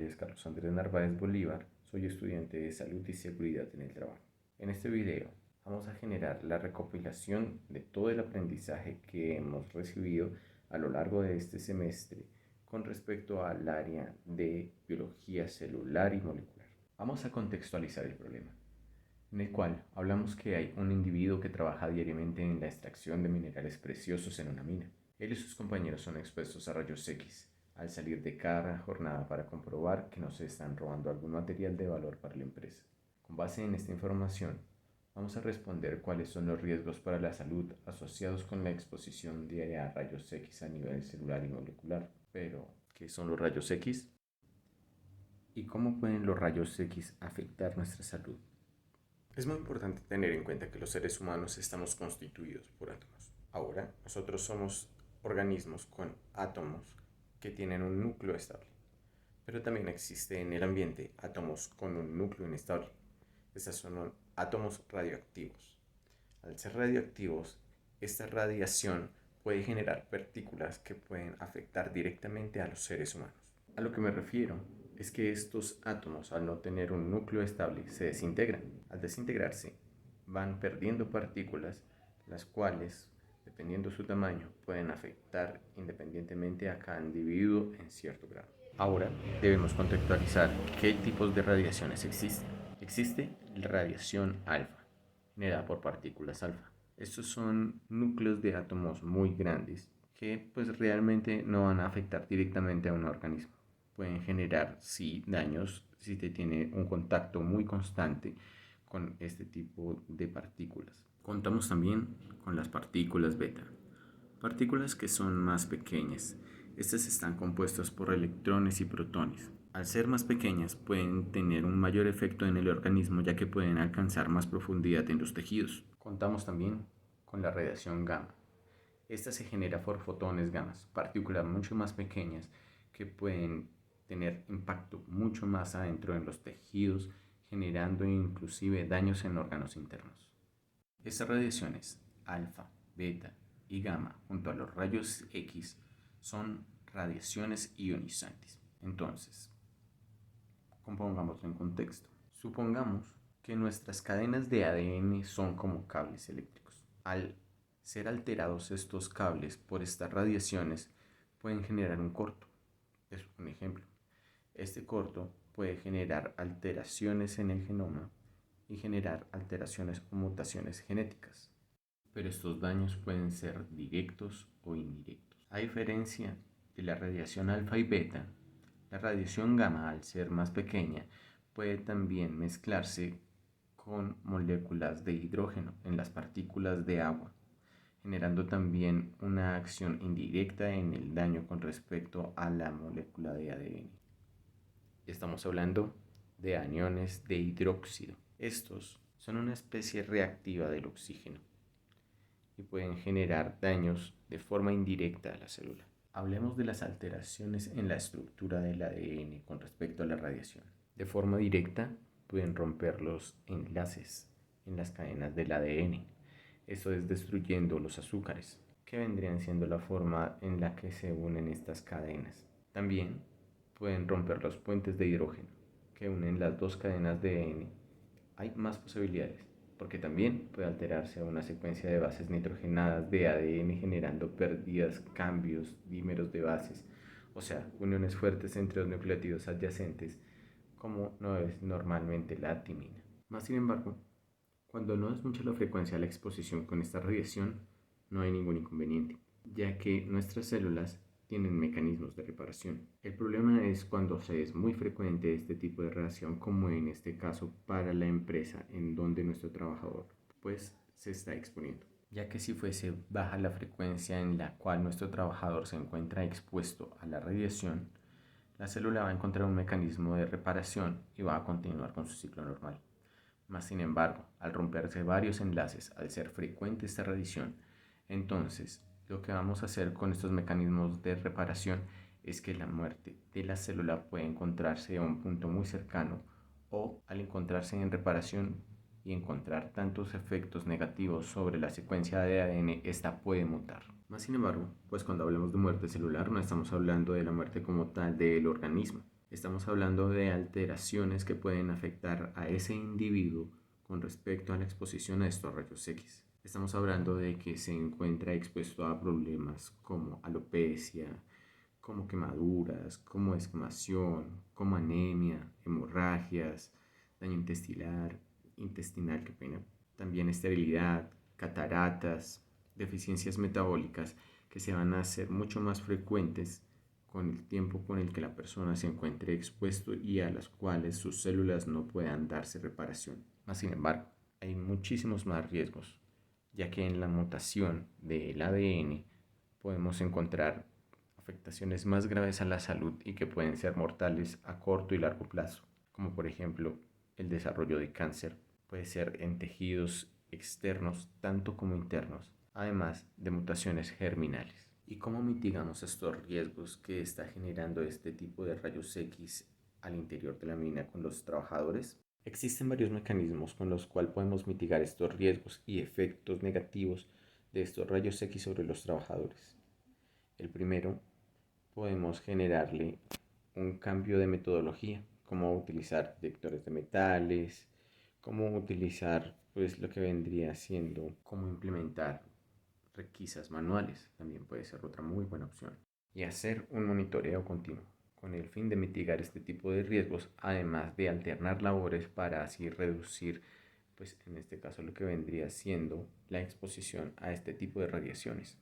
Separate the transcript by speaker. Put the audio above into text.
Speaker 1: Es Carlos Andrés Narváez Bolívar, soy estudiante de Salud y Seguridad en el Trabajo. En este video vamos a generar la recopilación de todo el aprendizaje que hemos recibido a lo largo de este semestre con respecto al área de biología celular y molecular. Vamos a contextualizar el problema, en el cual hablamos que hay un individuo que trabaja diariamente en la extracción de minerales preciosos en una mina. Él y sus compañeros son expuestos a rayos X al salir de cada jornada para comprobar que no se están robando algún material de valor para la empresa. Con base en esta información, vamos a responder cuáles son los riesgos para la salud asociados con la exposición diaria a rayos X a nivel celular y molecular. Pero, ¿qué son los rayos X? ¿Y cómo pueden los rayos X afectar nuestra salud? Es muy importante tener en cuenta que los seres humanos estamos constituidos por átomos. Ahora, nosotros somos organismos con átomos que tienen un núcleo estable. Pero también existe en el ambiente átomos con un núcleo inestable. Estos son átomos radioactivos. Al ser radioactivos, esta radiación puede generar partículas que pueden afectar directamente a los seres humanos. A lo que me refiero es que estos átomos, al no tener un núcleo estable, se desintegran. Al desintegrarse, van perdiendo partículas, las cuales, dependiendo su tamaño, pueden afectar independientemente a cada individuo en cierto grado. Ahora debemos contextualizar qué tipos de radiaciones existen. Existe la radiación alfa, generada por partículas alfa. Estos son núcleos de átomos muy grandes que pues realmente no van a afectar directamente a un organismo. Pueden generar sí daños si te tiene un contacto muy constante con este tipo de partículas. Contamos también con las partículas beta, partículas que son más pequeñas. Estas están compuestas por electrones y protones. Al ser más pequeñas pueden tener un mayor efecto en el organismo ya que pueden alcanzar más profundidad en los tejidos. Contamos también con la radiación gamma. Esta se genera por fotones gamas, partículas mucho más pequeñas que pueden tener impacto mucho más adentro en los tejidos, generando inclusive daños en órganos internos. Estas radiaciones, alfa, beta y gamma, junto a los rayos X, son radiaciones ionizantes. Entonces, compongámoslo en contexto. Supongamos que nuestras cadenas de ADN son como cables eléctricos. Al ser alterados estos cables por estas radiaciones, pueden generar un corto. Es un ejemplo. Este corto puede generar alteraciones en el genoma y generar alteraciones o mutaciones genéticas. Pero estos daños pueden ser directos o indirectos. A diferencia de la radiación alfa y beta, la radiación gamma, al ser más pequeña, puede también mezclarse con moléculas de hidrógeno en las partículas de agua, generando también una acción indirecta en el daño con respecto a la molécula de ADN. Estamos hablando de aniones de hidróxido. Estos son una especie reactiva del oxígeno y pueden generar daños de forma indirecta a la célula. Hablemos de las alteraciones en la estructura del ADN con respecto a la radiación. De forma directa, pueden romper los enlaces en las cadenas del ADN. Esto es destruyendo los azúcares, que vendrían siendo la forma en la que se unen estas cadenas. También pueden romper los puentes de hidrógeno, que unen las dos cadenas de ADN. Hay más posibilidades, porque también puede alterarse una secuencia de bases nitrogenadas de ADN generando pérdidas, cambios, dímeros de bases, o sea, uniones fuertes entre los nucleótidos adyacentes, como no es normalmente la timina. Más sin embargo, cuando no es mucha la frecuencia de la exposición con esta radiación, no hay ningún inconveniente, ya que nuestras células tienen mecanismos de reparación. El problema es cuando se es muy frecuente este tipo de radiación, como en este caso para la empresa en donde nuestro trabajador pues se está exponiendo, ya que si fuese baja la frecuencia en la cual nuestro trabajador se encuentra expuesto a la radiación, la célula va a encontrar un mecanismo de reparación y va a continuar con su ciclo normal. Más sin embargo, al romperse varios enlaces, al ser frecuente esta radiación, entonces lo que vamos a hacer con estos mecanismos de reparación es que la muerte de la célula puede encontrarse a un punto muy cercano o al encontrarse en reparación y encontrar tantos efectos negativos sobre la secuencia de ADN, esta puede mutar. Más sin embargo, pues cuando hablamos de muerte celular no estamos hablando de la muerte como tal del organismo, Estamos hablando de alteraciones que pueden afectar a ese individuo con respecto a la exposición a estos rayos X. Estamos hablando de que se encuentra expuesto a problemas como alopecia, como quemaduras, como descamación, como anemia, hemorragias, daño intestinal, qué pena, también esterilidad, cataratas, deficiencias metabólicas que se van a hacer mucho más frecuentes con el tiempo con el que la persona se encuentre expuesto y a las cuales sus células no puedan darse reparación. Sin embargo, hay muchísimos más riesgos, ya que en la mutación del ADN podemos encontrar afectaciones más graves a la salud y que pueden ser mortales a corto y largo plazo, como por ejemplo el desarrollo de cáncer, puede ser en tejidos externos tanto como internos, además de mutaciones germinales. ¿Y cómo mitigamos estos riesgos que está generando este tipo de rayos X al interior de la mina con los trabajadores? Existen varios mecanismos con los cuales podemos mitigar estos riesgos y efectos negativos de estos rayos X sobre los trabajadores. El primero, podemos generarle un cambio de metodología, cómo utilizar detectores de metales, cómo utilizar pues lo que vendría siendo, cómo implementar requisas manuales, también puede ser otra muy buena opción. Y hacer un monitoreo continuo, con el fin de mitigar este tipo de riesgos, además de alternar labores para así reducir, pues en este caso lo que vendría siendo la exposición a este tipo de radiaciones.